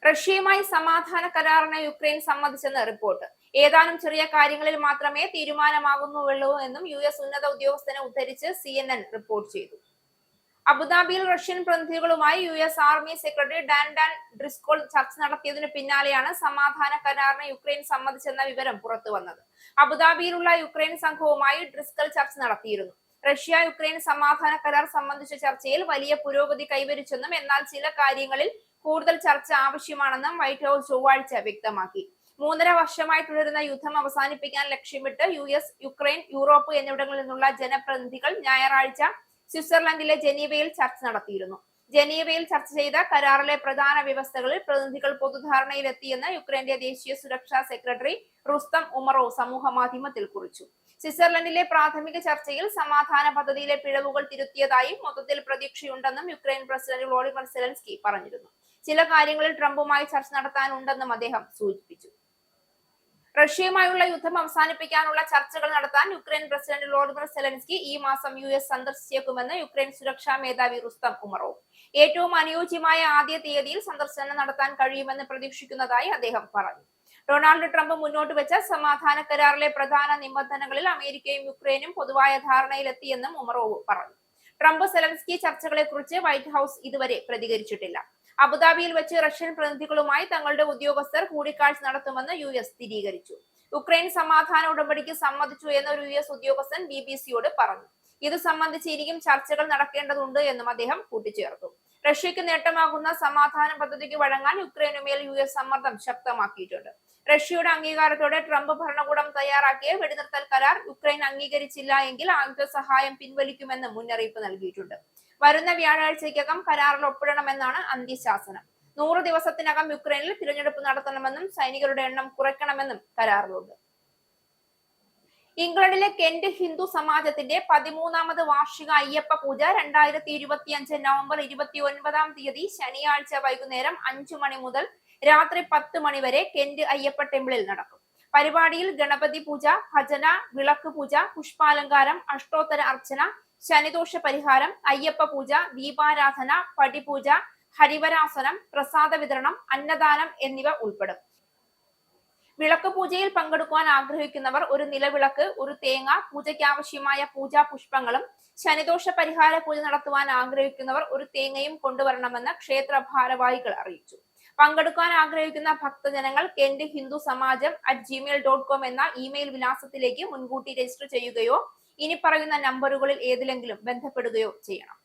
റഷ്യയുമായി സമാധാന കരാറിന് യുക്രൈൻ സമ്മതിച്ചെന്ന് റിപ്പോർട്ട്. ഏതാനും ചെറിയ കാര്യങ്ങളിൽ മാത്രമേ തീരുമാനമാകുന്നുള്ളൂ എന്നും US ഉന്നത ഉദ്യോഗസ്ഥനെ ഉദ്ധരിച്ച് CNN റിപ്പോർട്ട് ചെയ്തു. അബുദാബിയിൽ റഷ്യൻ പ്രതിനിധികളുമായി US army secretary Dan Driscoll ചർച്ച നടത്തിയതിനു പിന്നാലെയാണ് സമാധാന കരാറിന് യുക്രൈൻ സമ്മതിച്ചെന്ന വിവരം പുറത്തുവന്നത്. അബുദാബിയിലുള്ള യുക്രൈൻ സംഘവുമായി ഡ്രിസ്കൽ ചർച്ച നടത്തിയിരുന്നു. റഷ്യ യുക്രൈൻ സമാധാന കരാർ സംബന്ധിച്ച ചർച്ചയിൽ വലിയ പുരോഗതി കൈവരിച്ചെന്നും എന്നാൽ ചില കാര്യങ്ങളിൽ കൂടുതൽ ചർച്ച ആവശ്യമാണെന്നും വൈറ്റ് ഹൌസ് ചൊവ്വാഴ്ച വ്യക്തമാക്കി. 3.5 വർഷമായി തുടരുന്ന യുദ്ധം അവസാനിപ്പിക്കാൻ ലക്ഷ്യമിട്ട് US, യുക്രൈൻ, യൂറോപ്പ് എന്നിവിടങ്ങളിൽ നിന്നുള്ള ജനപ്രതിനിധികൾ ഞായറാഴ്ച സ്വിറ്റ്സർലൻഡിലെ ജനീവയിൽ ചർച്ച നടത്തിയിരുന്നു. ജനീവയിൽ ചർച്ച ചെയ്ത കരാറിലെ പ്രധാന വ്യവസ്ഥകളിൽ പ്രതിനിധികൾ പൊതുധാരണയിലെത്തിയെന്ന് യുക്രൈന്റെ ദേശീയ സുരക്ഷാ സെക്രട്ടറി റുസ്തം ഉമറോവ് സമൂഹ മാധ്യമത്തിൽ കുറിച്ചു. സ്വിറ്റ്സർലൻഡിലെ പ്രാഥമിക ചർച്ചയിൽ സമാധാന പദ്ധതിയിലെ പിഴവുകൾ തിരുത്തിയതായും മൊത്തത്തിൽ പ്രതീക്ഷയുണ്ടെന്നും യുക്രൈൻ പ്രസിഡന്റ് വോളോഡിമർ സെലൻസ്കി പറഞ്ഞിരുന്നു. ചില കാര്യങ്ങളിൽ ട്രംപുമായി ചർച്ച നടത്താനുണ്ടെന്നും അദ്ദേഹം സൂചിപ്പിച്ചു. റഷ്യയുമായുള്ള യുദ്ധം അവസാനിപ്പിക്കാനുള്ള ചർച്ചകൾ നടത്താൻ യുക്രൈൻ പ്രസിഡന്റ് വോളോഡിമർ സെലൻസ്കി ഈ മാസം US സന്ദർശിച്ചേക്കുമെന്ന് യുക്രൈൻ സുരക്ഷാ മേധാവി റുസ്തം ഉമറോവ് ഏറ്റവും അനുയോജ്യമായ ആദ്യ തീയതിയിൽ സന്ദർശനം നടത്താൻ കഴിയുമെന്ന് പ്രതീക്ഷിക്കുന്നതായി അദ്ദേഹം പറഞ്ഞു. ഡൊണാൾഡ് ട്രംപ് മുന്നോട്ട് വെച്ച സമാധാന കരാറിലെ പ്രധാന നിബന്ധനകളിൽ അമേരിക്കയും യുക്രൈനും പൊതുവായ ധാരണയിലെത്തിയെന്നും ഉമറോവ് പറഞ്ഞു. ട്രംപ് സെലൻസ്കി ചർച്ചകളെക്കുറിച്ച് വൈറ്റ് ഹൌസ് ഇതുവരെ പ്രതികരിച്ചിട്ടില്ല. അബുദാബിയിൽ വെച്ച് റഷ്യൻ പ്രതിനിധികളുമായി തങ്ങളുടെ ഉദ്യോഗസ്ഥർ കൂടിക്കാഴ്ച നടത്തുമെന്ന് US സ്ഥിരീകരിച്ചു. യുക്രൈൻ സമാധാന ഉടമ്പടിക്ക് സമ്മതിച്ചു എന്ന് ഒരു US ഉദ്യോഗസ്ഥൻ BBCയോട് പറഞ്ഞു. ഇത് സംബന്ധിച്ച് ഇനിയും ചർച്ചകൾ നടക്കേണ്ടതുണ്ട് എന്നും അദ്ദേഹം കൂട്ടിച്ചേർത്തു. റഷ്യക്ക് നേട്ടമാകുന്ന സമാധാന പദ്ധതിക്ക് വഴങ്ങാൻ യുക്രൈനുമേൽ US സമ്മർദ്ദം ശക്തമാക്കിയിട്ടുണ്ട്. റഷ്യയുടെ അംഗീകാരത്തോടെ ട്രംപ് ഭരണകൂടം തയ്യാറാക്കിയ വെടിനിർത്തൽ കരാർ യുക്രൈൻ അംഗീകരിച്ചില്ല എങ്കിൽ ആയുധ സഹായം പിൻവലിക്കുമെന്ന് മുന്നറിയിപ്പ് നൽകിയിട്ടുണ്ട്. വരുന്ന വ്യാഴാഴ്ചയ്ക്കകം കരാറിൽ ഒപ്പിടണമെന്നാണ് അന്ത്യശാസനം. 100 ദിവസത്തിനകം യുക്രൈനിൽ തിരഞ്ഞെടുപ്പ് നടത്തണമെന്നും സൈനികരുടെ എണ്ണം കുറയ്ക്കണമെന്നും കരാറിലുണ്ട്. ഇംഗ്ലണ്ടിലെ കെന്റ് ഹിന്ദു സമാജത്തിന്റെ 13ാമത് വാർഷിക അയ്യപ്പ പൂജ 2025 നവംബർ 29-ാം തീയതി ശനിയാഴ്ച വൈകുന്നേരം 5 മണി മുതൽ രാത്രി 10 മണി വരെ കെന്റ് അയ്യപ്പ ടെമ്പിളിൽ നടക്കും. പരിപാടിയിൽ ഗണപതി പൂജ, ഭജന, വിളക്ക് പൂജ, പുഷ്പാലങ്കാരം, അഷ്ടോത്തര അർച്ചന, ശനിദോഷ പരിഹാരം, അയ്യപ്പ പൂജ, ദീപാരാധന, പടിപൂജ, ഹരിവരാസനം, പ്രസാദ വിതരണം, അന്നദാനം എന്നിവ ഉൾപ്പെടും. വിളക്ക് പൂജയിൽ പങ്കെടുക്കുവാൻ ആഗ്രഹിക്കുന്നവർ ഒരു നിലവിളക്ക്, ഒരു തേങ്ങ, പൂജയ്ക്കാവശ്യമായ പൂജാ പുഷ്പങ്ങളും, ശനിദോഷ പരിഹാര പൂജ നടത്തുവാൻ ആഗ്രഹിക്കുന്നവർ ഒരു തേങ്ങയും കൊണ്ടുവരണമെന്ന് ക്ഷേത്ര ഭാരവാഹികൾ അറിയിച്ചു. പങ്കെടുക്കാൻ ആഗ്രഹിക്കുന്ന ഭക്തജനങ്ങൾ കെന്റ് ഹിന്ദു സമാജം @gmail.com എന്ന ഇമെയിൽ വിലാസത്തിലേക്ക് മുൻകൂട്ടി രജിസ്റ്റർ ചെയ്യുകയോ ഇനി പറയുന്ന നമ്പറുകളിൽ ഏതിലെങ്കിലും ബന്ധപ്പെടുകയോ ചെയ്യണം.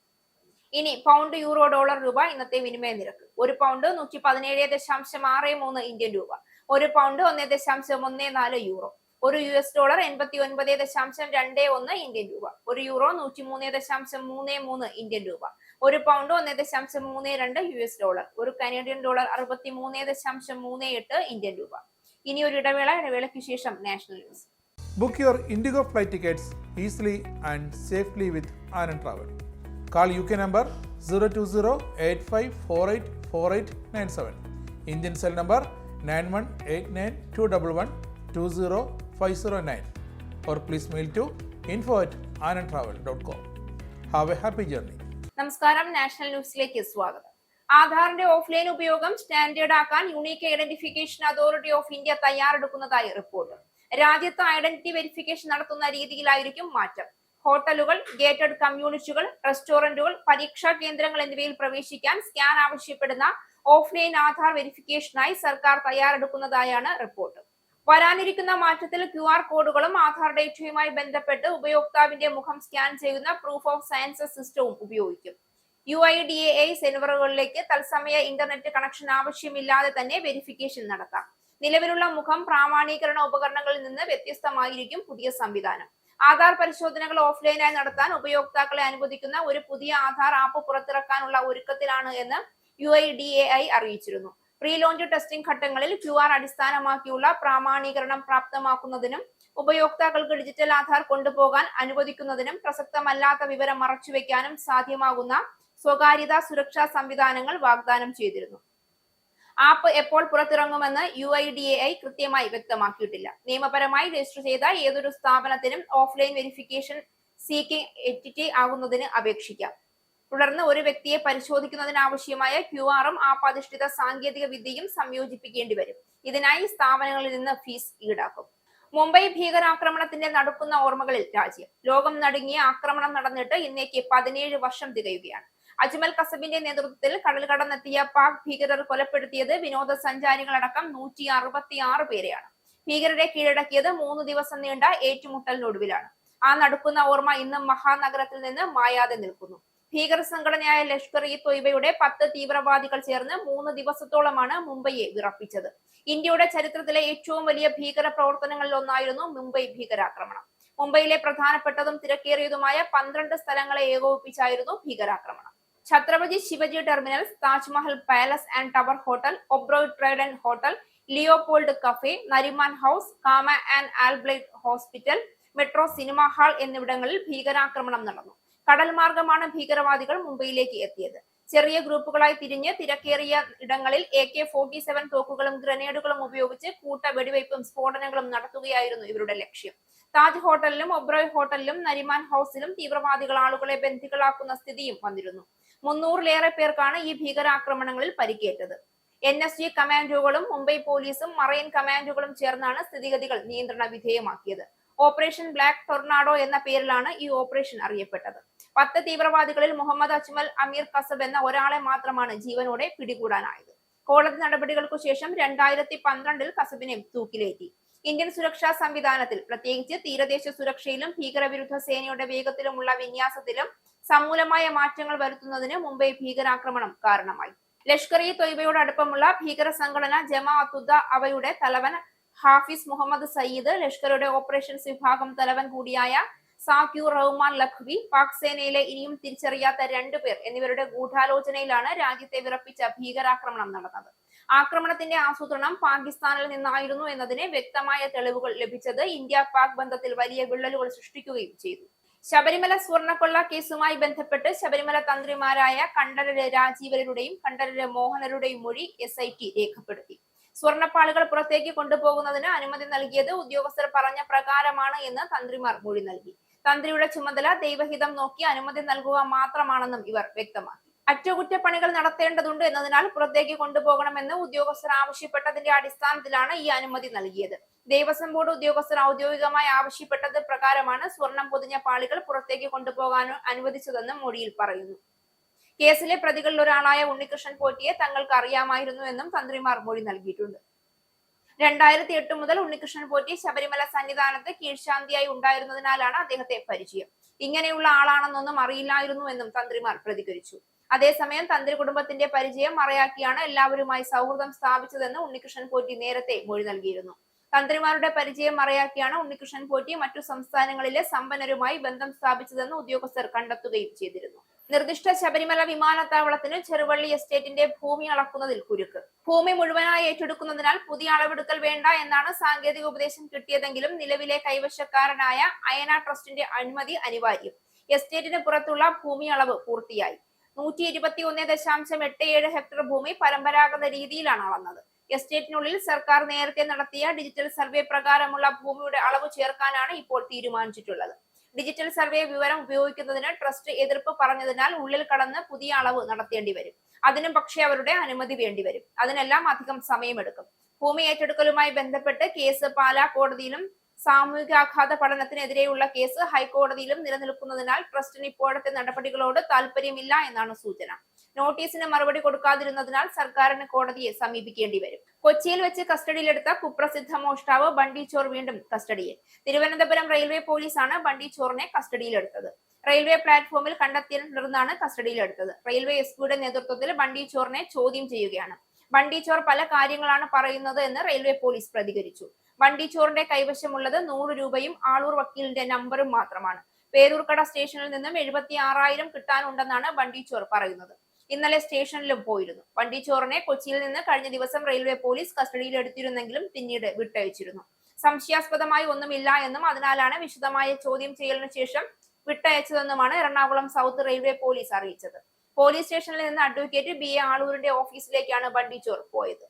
ഇനി പൗണ്ട്, യൂറോ, ഡോളർ, രൂപ ഇന്നത്തെ വിനിമയ നിരക്ക്. ഒരു പൗണ്ട് 117.63 ഇന്ത്യൻ രൂപ, ഒരു പൗണ്ട് 1.14 യൂറോ, ഒരു US ഡോളർ 89.21 ഇന്ത്യൻ രൂപ, ഒരു യൂറോ 103.33 ഇന്ത്യൻ രൂപ, ഒരു പൗണ്ട് 1.32 US ഡോളർ, ഒരു കനേഡിയൻ ഡോളർ 63.38 ഇന്ത്യൻ രൂപ. ഇനി ഒരു ഇടവേളയ്ക്ക് ശേഷം national news. Book your Indigo flight tickets easily and safely with Anand Travel. Call UK number 020-8548-4897. Indian cell number 918921120509. Or please mail to info@anandtravel.com. Have a happy journey. നമസ്കാരം, national ന്യൂസിലേക്ക് സ്വാഗതം. ആധാറിന്റെ offline ഉപയോഗം സ്റ്റാൻഡേർഡ് ആക്കാൻ unique identification authority of India തയ്യാറെടുക്കുന്നതായി report. രാജ്യത്ത് identity verification നടത്തുന്ന രീതിയിലായിരിക്കും മാറ്റം. ഹോട്ടലുകൾ, ഗേറ്റഡ് കമ്മ്യൂണിറ്റികൾ, റെസ്റ്റോറന്റുകൾ, പരീക്ഷാ കേന്ദ്രങ്ങൾ എന്നിവയിൽ പ്രവേശിക്കാൻ സ്കാൻ ആവശ്യപ്പെടുന്ന ഓഫ്ലൈൻ ആധാർ വെരിഫിക്കേഷനായി സർക്കാർ തയ്യാറെടുക്കുന്നതായാണ് റിപ്പോർട്ട്. വരാനിരിക്കുന്ന മാറ്റത്തിൽ QR കോഡുകളും ആധാർ ഡേറ്റയുമായി ബന്ധപ്പെട്ട് ഉപയോക്താവിന്റെ മുഖം സ്കാൻ ചെയ്യുന്ന പ്രൂഫ് ഓഫ് സയൻസസ് സിസ്റ്റവും ഉപയോഗിക്കും. UIDAI സെർവറുകളിലേക്ക് തത്സമയ ഇന്റർനെറ്റ് കണക്ഷൻ ആവശ്യമില്ലാതെ തന്നെ വെരിഫിക്കേഷൻ നടത്താം. നിലവിലുള്ള മുഖം പ്രാമാണീകരണ ഉപകരണങ്ങളിൽ നിന്ന് വ്യത്യസ്തമായിരിക്കും പുതിയ സംവിധാനം. ആധാർ പരിശോധനകൾ ഓഫ്ലൈനായി നടത്താൻ ഉപയോക്താക്കളെ അനുവദിക്കുന്ന ഒരു പുതിയ ആധാർ ആപ്പ് പുറത്തിറക്കാനുള്ള ഒരുക്കത്തിലാണ് എന്ന് UIDAI അറിയിച്ചിരുന്നു. പ്രീ ലോഞ്ച് ടെസ്റ്റിംഗ് ഘട്ടങ്ങളിൽ QR അടിസ്ഥാനമാക്കിയുള്ള പ്രാമാണീകരണം പ്രാപ്തമാക്കുന്നതിനും ഉപയോക്താക്കൾക്ക് ഡിജിറ്റൽ ആധാർ കൊണ്ടുപോകാൻ അനുവദിക്കുന്നതിനും പ്രസക്തമല്ലാത്ത വിവരം മറച്ചുവെക്കാനും സാധ്യമാകുന്ന സ്വകാര്യതാ സുരക്ഷാ സംവിധാനങ്ങൾ വാഗ്ദാനം ചെയ്തിരുന്നു. ആപ്പ് എപ്പോൾ പുറത്തിറങ്ങുമെന്ന് UIDAI കൃത്യമായി വ്യക്തമാക്കിയിട്ടില്ല. നിയമപരമായി രജിസ്റ്റർ ചെയ്ത ഏതൊരു സ്ഥാപനത്തിനും ഓഫ്ലൈൻ വെരിഫിക്കേഷൻ സീക്കിംഗ് എൻറ്റിറ്റി ആകുന്നതിന് അപേക്ഷിക്കാം. തുടർന്ന് ഒരു വ്യക്തിയെ പരിശോധിക്കുന്നതിനാവശ്യമായ QR-ഉം ആപ്പ് അധിഷ്ഠിത സാങ്കേതിക വിദ്യയും സംയോജിപ്പിക്കേണ്ടി വരും. ഇതിനായി സ്ഥാപനങ്ങളിൽ നിന്ന് ഫീസ് ഈടാക്കും. മുംബൈ ഭീകരാക്രമണത്തിന്റെ നടുക്കുന്ന ഓർമ്മകളിൽ രാജ്യം. ലോകം നടുങ്ങിയ ആക്രമണം നടന്നിട്ട് ഇന്നേക്ക് 17 വർഷം തികയുകയാണ്. അജ്മൽ കസബിന്റെ നേതൃത്വത്തിൽ കടൽ കടന്നെത്തിയ പാക് ഭീകരർ കൊലപ്പെടുത്തിയത് വിനോദസഞ്ചാരികളടക്കം 166 പേരെയാണ്. ഭീകരരെ കീഴടക്കിയത് 3 ദിവസം നീണ്ട ഏറ്റുമുട്ടലിനൊടുവിലാണ്. ആ നടുക്കുന്ന ഓർമ്മ ഇന്നും മഹാനഗരത്തിൽ നിന്ന് മായാതെ നിൽക്കുന്നു. ഭീകര സംഘടനയായ ലഷ്കർ ഇ തൊയ്ബയുടെ 10 തീവ്രവാദികൾ ചേർന്ന് 3 ദിവസത്തോളമാണ് മുംബൈയെ വിറപ്പിച്ചത്. ഇന്ത്യയുടെ ചരിത്രത്തിലെ ഏറ്റവും വലിയ ഭീകര പ്രവർത്തനങ്ങളിൽ ഒന്നായിരുന്നു മുംബൈ ഭീകരാക്രമണം. മുംബൈയിലെ പ്രധാനപ്പെട്ടതും തിരക്കേറിയതുമായ 12 സ്ഥലങ്ങളെ ഏകോപിപ്പിച്ചായിരുന്നു ഭീകരാക്രമണം. Chhatrapati Shivaji terminals, Taj Mahal palace and tower hotel, Oberoi trident hotel, Leopold cafe, Nariman house, Cama and Albless hospital, metro cinema hall എന്നിവിടങ്ങളിൽ ഭീകരാക്രമണം നടന്നു. കടൽ മാർഗമാണ് ഭീകരവാദികൾ മുംബൈയിലേക്ക് എത്തിയത്. ചെറിയ ഗ്രൂപ്പുകളായി തിരിഞ്ഞ് തിരക്കേറിയ ഇടങ്ങളിൽ AK-47 തോക്കുകളും ഗ്രനേഡുകളും ഉപയോഗിച്ച് കൂട്ട വെടിവയ്പും സ്ഫോടനങ്ങളും നടത്തുകയായിരുന്നു ഇവരുടെ ലക്ഷ്യം. താജ് ഹോട്ടലിലും ഒബ്രോയ് ഹോട്ടലിലും നരിമാൻ ഹൗസിലും തീവ്രവാദികൾ ആളുകളെ ബന്ദികളാക്കുന്ന സ്ഥിതിയും വന്നിരുന്നു. 300-ലേറെ പേർക്കാണ് ഈ ഭീകരാക്രമണങ്ങളിൽ പരിക്കേറ്റത്. NSG കമാൻഡോകളും മുംബൈ പോലീസും മറൈൻ കമാൻഡോകളും ചേർന്നാണ് സ്ഥിതിഗതികൾ നിയന്ത്രണ വിധേയമാക്കിയത്. ഓപ്പറേഷൻ ബ്ലാക്ക് ടൊർണാഡോ എന്ന പേരിലാണ് ഈ ഓപ്പറേഷൻ അറിയപ്പെട്ടത്. 10 തീവ്രവാദികളിൽ മുഹമ്മദ് അജ്മൽ അമീർ കസബ് എന്ന ഒരാളെ മാത്രമാണ് ജീവനോടെ പിടികൂടാനായത്. കോടതി നടപടികൾക്കു ശേഷം 2012-ൽ കസബിനെ തൂക്കിലേറ്റി. ഇന്ത്യൻ സുരക്ഷാ സംവിധാനത്തിൽ, പ്രത്യേകിച്ച് തീരദേശ സുരക്ഷയിലും ഭീകരവിരുദ്ധ സേനയുടെ വേഗത്തിലുമുള്ള വിന്യാസത്തിലും സമൂലമായ മാറ്റങ്ങൾ വരുത്തുന്നതിന് മുംബൈ ഭീകരാക്രമണം കാരണമായി. ലഷ്കർ ഇ തൊയ്ബയോട് അടുപ്പമുള്ള ഭീകര സംഘടന ജമാഅത്തുദ്ദ അവയുടെ തലവൻ ഹാഫിസ് മുഹമ്മദ് സയ്യിദ്, ലഷ്കറുടെ ഓപ്പറേഷൻസ് വിഭാഗം തലവൻ കൂടിയായ സാക്യൂർ റഹ്മാൻ ലഖ്വി, പാക് സേനയിലെ ഇനിയും തിരിച്ചറിയാത്ത 2 പേർ എന്നിവരുടെ ഗൂഢാലോചനയിലാണ് രാജ്യത്തെ വിറപ്പിച്ച ഭീകരാക്രമണം നടന്നത്. ആക്രമണത്തിന്റെ ആസൂത്രണം പാകിസ്ഥാനിൽ നിന്നായിരുന്നു എന്നതിന് വ്യക്തമായ തെളിവുകൾ ലഭിച്ചത് ഇന്ത്യ പാക് ബന്ധത്തിൽ വലിയ വിള്ളലുകൾ സൃഷ്ടിക്കുകയും ചെയ്തു. ശബരിമല സ്വർണ്ണക്കൊള്ള കേസുമായി ബന്ധപ്പെട്ട് ശബരിമല തന്ത്രിമാരായ കണ്ഠരര് രാജീവരുടെയും കണ്ഠരര് മോഹനരുടെയും മൊഴി SIT രേഖപ്പെടുത്തി. സ്വർണ്ണപ്പാളികൾ പുറത്തേക്ക് കൊണ്ടുപോകുന്നതിന് അനുമതി നൽകിയത് ഉദ്യോഗസ്ഥർ പറഞ്ഞ പ്രകാരമാണ് എന്ന് തന്ത്രിമാർ മൊഴി നൽകി. തന്ത്രിയുടെ ചുമതല ദൈവഹിതം നോക്കി അനുമതി നൽകുക മാത്രമാണെന്നും ഇവർ വ്യക്തമാക്കി. അറ്റകുറ്റപ്പണികൾ നടത്തേണ്ടതുണ്ട് എന്നതിനാൽ പുറത്തേക്ക് കൊണ്ടുപോകണമെന്ന് ഉദ്യോഗസ്ഥർ ആവശ്യപ്പെട്ടതിന്റെ അടിസ്ഥാനത്തിലാണ് ഈ അനുമതി നൽകിയത്. ദേവസ്വം ബോർഡ് ഉദ്യോഗസ്ഥർ ഔദ്യോഗികമായി ആവശ്യപ്പെട്ടത് പ്രകാരമാണ് സ്വർണം പൊതിഞ്ഞ പാളികൾ പുറത്തേക്ക് കൊണ്ടുപോകാൻ അനുവദിച്ചതെന്നും മൊഴിയിൽ പറയുന്നു. കേസിലെ പ്രതികളിൽ ഒരാളായ ഉണ്ണികൃഷ്ണൻ പോറ്റിയെ തങ്ങൾക്ക് അറിയാമായിരുന്നു എന്നും തന്ത്രിമാർ മൊഴി നൽകിയിട്ടുണ്ട്. 2008 മുതൽ ഉണ്ണികൃഷ്ണൻ പോറ്റി ശബരിമല സന്നിധാനത്ത് കീഴ്ശാന്തിയായി ഉണ്ടായിരുന്നതിനാലാണ് അദ്ദേഹത്തെ പരിചയം. ഇങ്ങനെയുള്ള ആളാണെന്നൊന്നും അറിയില്ലായിരുന്നു എന്നും തന്ത്രിമാർ പ്രതികരിച്ചു. അതേസമയം തന്ത്രി കുടുംബത്തിന്റെ പരിചയം മറയാക്കിയാണ് എല്ലാവരുമായി സൗഹൃദം സ്ഥാപിച്ചതെന്ന് ഉണ്ണികൃഷ്ണൻ പോറ്റി നേരത്തെ മൊഴി നൽകിയിരുന്നു. തന്ത്രിമാരുടെ പരിചയം മറയാക്കിയാണ് ഉണ്ണികൃഷ്ണൻ പോറ്റി മറ്റു സംസ്ഥാനങ്ങളിലെ സമ്പന്നരുമായി ബന്ധം സ്ഥാപിച്ചതെന്ന് ഉദ്യോഗസ്ഥർ കണ്ടെത്തുകയും ചെയ്തിരുന്നു. നിർദ്ദിഷ്ട ശബരിമല വിമാനത്താവളത്തിന് ചെറുവള്ളി എസ്റ്റേറ്റിന്റെ ഭൂമി അളക്കുന്നതിൽ കുരുക്ക്. ഭൂമി മുഴുവനായി ഏറ്റെടുക്കുന്നതിനാൽ പുതിയ അളവെടുക്കൽ വേണ്ട എന്നാണ് സാങ്കേതിക ഉപദേശം കിട്ടിയതെങ്കിലും നിലവിലെ കൈവശക്കാരനായ അയന ട്രസ്റ്റിന്റെ അനുമതി അനിവാര്യം. എസ്റ്റേറ്റിന് പുറത്തുള്ള ഭൂമി അളവ് പൂർത്തിയായി. 121.87 ഹെക്ടർ ഭൂമി പരമ്പരാഗത രീതിയിലാണ് അളന്നത്. എസ്റ്റേറ്റിനുള്ളിൽ സർക്കാർ നേരത്തെ നടത്തിയ ഡിജിറ്റൽ സർവേ പ്രകാരമുള്ള ഭൂമിയുടെ അളവ് ചേർക്കാനാണ് ഇപ്പോൾ തീരുമാനിച്ചിട്ടുള്ളത്. ഡിജിറ്റൽ സർവേ വിവരം ഉപയോഗിക്കുന്നതിന് ട്രസ്റ്റ് എതിർപ്പ് പറഞ്ഞതിനാൽ ഉള്ളിൽ കടന്ന് പുതിയ അളവ് നടത്തേണ്ടി വരും. അതിനും പക്ഷേ അവരുടെ അനുമതി വേണ്ടിവരും. അതിനെല്ലാം അധികം സമയമെടുക്കും. ഭൂമി ഏറ്റെടുക്കലുമായി ബന്ധപ്പെട്ട് കേസ് പാലാ കോടതിയിലും സാമൂഹികാഘാത പഠനത്തിനെതിരെയുള്ള കേസ് ഹൈക്കോടതിയിലും നിലനിൽക്കുന്നതിനാൽ ട്രസ്റ്റിന് ഇപ്പോഴത്തെ നടപടികളോട് താല്പര്യമില്ല എന്നാണ് സൂചന. നോട്ടീസിന് മറുപടി കൊടുക്കാതിരുന്നതിനാൽ സർക്കാരിന് കോടതിയെ സമീപിക്കേണ്ടി വരും. കൊച്ചിയിൽ വെച്ച് കസ്റ്റഡിയിലെടുത്ത കുപ്രസിദ്ധ മോഷ്ടാവ് ബണ്ടി ചോർ വീണ്ടും കസ്റ്റഡിയിൽ. തിരുവനന്തപുരം റെയിൽവേ പോലീസാണ് ബണ്ടി ചോറിനെ കസ്റ്റഡിയിലെടുത്തത്. റെയിൽവേ പ്ലാറ്റ്ഫോമിൽ കണ്ടെത്തിയതിനെ തുടർന്നാണ് കസ്റ്റഡിയിലെടുത്തത്. റെയിൽവേ എസ്പിയുടെ നേതൃത്വത്തിൽ ബണ്ടി ചോറിനെ ചോദ്യം ചെയ്യുകയാണ്. ബണ്ടി ചോർ പല കാര്യങ്ങളാണ് പറയുന്നത് എന്ന് റെയിൽവേ പോലീസ് പ്രതികരിച്ചു. ബണ്ടി ചോറിന്റെ കൈവശമുള്ളത് 100 രൂപയും ആളൂർ വക്കീലിന്റെ നമ്പറും മാത്രമാണ്. പേരൂർക്കട സ്റ്റേഷനിൽ നിന്നും 76,000 കിട്ടാനുണ്ടെന്നാണ് ബണ്ടി ചോർ പറയുന്നത്. ഇന്നലെ സ്റ്റേഷനിലും പോയിരുന്നു. ബണ്ടി ചോറിനെ കൊച്ചിയിൽ നിന്ന് കഴിഞ്ഞ ദിവസം റെയിൽവേ പോലീസ് കസ്റ്റഡിയിലെടുത്തിരുന്നെങ്കിലും പിന്നീട് വിട്ടയച്ചിരുന്നു. സംശയാസ്പദമായി ഒന്നുമില്ല എന്നും അതിനാലാണ് വിശദമായ ചോദ്യം ചെയ്യലിനു ശേഷം വിട്ടയച്ചതെന്നുമാണ് എറണാകുളം സൗത്ത് റെയിൽവേ പോലീസ് അറിയിച്ചത്. പോലീസ് സ്റ്റേഷനിൽ നിന്ന് അഡ്വക്കേറ്റ് BA ആളൂരിന്റെ ഓഫീസിലേക്കാണ് ബണ്ടി ചോർ പോയത്.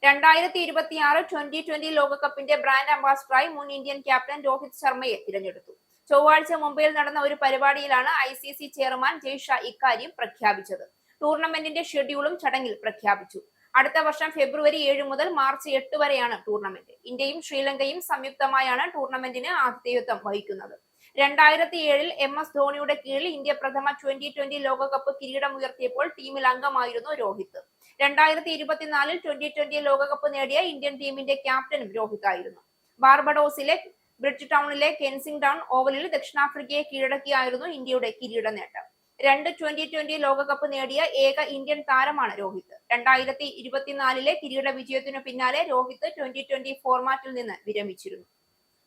'2026 ലോകകപ്പിന്റെ ബ്രാൻഡ് അംബാസിഡറായി മുൻ ഇന്ത്യൻ ക്യാപ്റ്റൻ രോഹിത് ശർമ്മയെ തിരഞ്ഞെടുത്തു. ചൊവ്വാഴ്ച മുംബൈയിൽ നടന്ന ഒരു പരിപാടിയിലാണ് ICC ചെയർമാൻ ജയ് ഷാ ഇക്കാര്യം പ്രഖ്യാപിച്ചത്. ടൂർണമെന്റിന്റെ ഷെഡ്യൂളും ചടങ്ങിൽ പ്രഖ്യാപിച്ചു. അടുത്ത വർഷം ഫെബ്രുവരി 7 മുതൽ മാർച്ച് 8 വരെയാണ് ടൂർണമെന്റ്. ഇന്ത്യയും ശ്രീലങ്കയും സംയുക്തമായാണ് ടൂർണമെന്റിന് ആതിഥേയത്വം വഹിക്കുന്നത്. 2007-ൽ MS ധോണിയുടെ കീഴിൽ ഇന്ത്യ പ്രഥമ T20 ലോകകപ്പ് കിരീടമുയർത്തിയപ്പോൾ ടീമിൽ അംഗമായിരുന്നു രോഹിത്. 2024-ൽ T20 ലോകകപ്പ് നേടിയ ഇന്ത്യൻ ടീമിന്റെ ക്യാപ്റ്റനും രോഹിത് ആയിരുന്നു. ബാർബഡോസിലെ ബ്രിഡ്ജ് ടൗണിലെ കെൻസിംഗ്ടൺ ഓവലിൽ ദക്ഷിണാഫ്രിക്കയെ കീഴടക്കിയായിരുന്നു ഇന്ത്യയുടെ കിരീട നേട്ടം. 2 2020 ലോകകപ്പ് നേടിയ ഏക ഇന്ത്യൻ താരമാണ് രോഹിത്. 2024 കിരീട വിജയത്തിനു പിന്നാലെ രോഹിത് 2020 ഫോർമാറ്റിൽ നിന്ന് വിരമിച്ചിരുന്നു.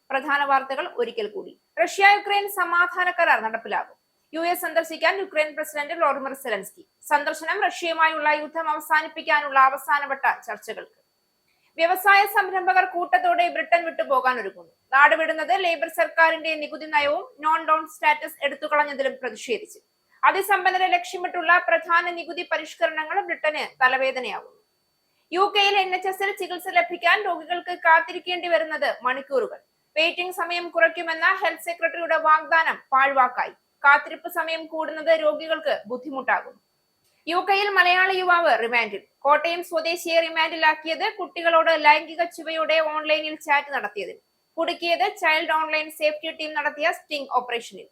പ്രധാന വാർത്തകൾ ഒരിക്കൽ കൂടി. റഷ്യ-യുക്രൈൻ സമാധാന കരാർ നടപ്പിലാകും. US സന്ദർശിക്കാൻ യുക്രൈൻ പ്രസിഡന്റ് വ്ളോഡിമിർ സെലൻസ്കി. സന്ദർശനം റഷ്യയുമായുള്ള യുദ്ധം അവസാനിപ്പിക്കാനുള്ള അവസാനവട്ട ചർച്ചകൾക്ക്. വ്യവസായ സംരംഭകർ കൂട്ടത്തോടെ ബ്രിട്ടൻ വിട്ടുപോകാൻ ഒരുങ്ങുന്നു. നാടുവിടുന്നത് ലേബർ സർക്കാരിന്റെ നികുതി നയവും നോൺ ഡൗൺ സ്റ്റാറ്റസ് എടുത്തുകളഞ്ഞതിലും പ്രതിഷേധിച്ച്. അതിസമ്പന്നരെ ലക്ഷ്യമിട്ടുള്ള പ്രധാന നികുതി പരിഷ്കരണങ്ങൾ ബ്രിട്ടന് തലവേദനയാകുന്നു. UK-യിൽ NHS-ൽ ചികിത്സ ലഭിക്കാൻ രോഗികൾക്ക് കാത്തിരിക്കേണ്ടി വരുന്നത് മണിക്കൂറുകൾ. വെയിറ്റിംഗ് സമയം കുറയ്ക്കുമെന്ന ഹെൽത്ത് സെക്രട്ടറിയുടെ വാഗ്ദാനം പാഴ്വാക്കായി. കാത്തിരിപ്പ് സമയം കൂടുന്നത് രോഗികൾക്ക് ബുദ്ധിമുട്ടാകുന്നു. UK-യിൽ മലയാളി യുവാവ് റിമാൻഡിൽ. കോട്ടയം സ്വദേശിയെ റിമാൻഡിലാക്കിയത് കുട്ടികളോട് ലൈംഗിക ചുവയോടെ ഓൺലൈനിൽ ചാറ്റ് നടത്തിയതിൽ. കുടുക്കിയത് ചൈൽഡ് ഓൺലൈൻ സേഫ്റ്റി ടീം നടത്തിയ സ്റ്റിംഗ് ഓപ്പറേഷനിൽ.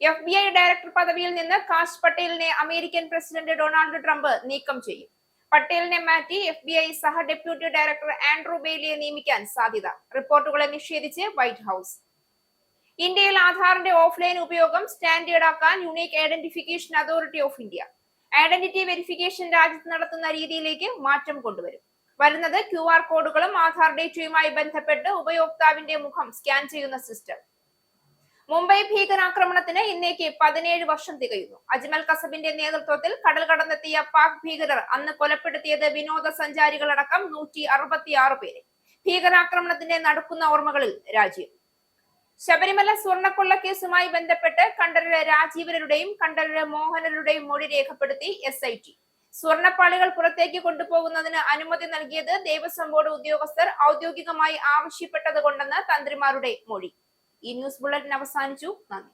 FBI ഡയറക്ടർ പദവിയിൽ നിന്ന് കാഷ് പട്ടേലിനെ അമേരിക്കൻ പ്രസിഡന്റ് ഡൊണാൾഡ് ട്രംപ് നീക്കം ചെയ്യും. പട്ടേലിനെ മാറ്റി FBI സഹ ഡെപ്യൂട്ടി ഡയറക്ടർ ആൻഡ്രൂ ബെയ്ലിയെ നിയമിക്കാൻ സാധ്യത. റിപ്പോർട്ടുകളെ നിഷേധിച്ച് വൈറ്റ് ഹൌസ്. ഇന്ത്യയിൽ ആധാറിന്റെ ഓഫ്ലൈൻ ഉപയോഗം സ്റ്റാൻഡേർഡ് ആക്കാൻ unique identification authority of India identity verification രാജ്യത്ത് നടത്തുന്ന രീതിയിലേക്ക് മാറ്റം കൊണ്ടുവരും. വരുന്നത് QR കോഡുകളും ആധാർ ഡേറ്റയുമായി ബന്ധപ്പെട്ട് ഉപയോക്താവിന്റെ മുഖം സ്കാൻ ചെയ്യുന്ന സിസ്റ്റം. മുംബൈ ഭീകരാക്രമണത്തിന് ഇന്നേക്ക് 17 വർഷം തികയുന്നു. അജ്മൽ കസബിന്റെ നേതൃത്വത്തിൽ കടൽ കടന്നെത്തിയ പാക് ഭീകരർ അന്ന് കൊലപ്പെടുത്തിയത് വിനോദസഞ്ചാരികളടക്കം 166 പേരെ. ഭീകരാക്രമണത്തിന്റെ നടക്കുന്ന ഓർമ്മകളിൽ രാജ്യം. ശബരിമല സ്വർണ്ണക്കൊള്ള കേസുമായി ബന്ധപ്പെട്ട് കണ്ഠരര് രാജീവരുടെയും കണ്ഠരര് മോഹനരുടെയും മൊഴി രേഖപ്പെടുത്തി SIT. സ്വർണ്ണപ്പാളികൾ പുറത്തേക്ക് കൊണ്ടുപോകുന്നതിന് അനുമതി നൽകിയത് ദേവസ്വം ബോർഡ് ഉദ്യോഗസ്ഥർ ഔദ്യോഗികമായി ആവശ്യപ്പെട്ടത് കൊണ്ടെന്ന് തന്ത്രിമാരുടെ മൊഴി. ഈ ന്യൂസ് ബുള്ളറ്റിൻ അവസാനിച്ചു. നന്ദി.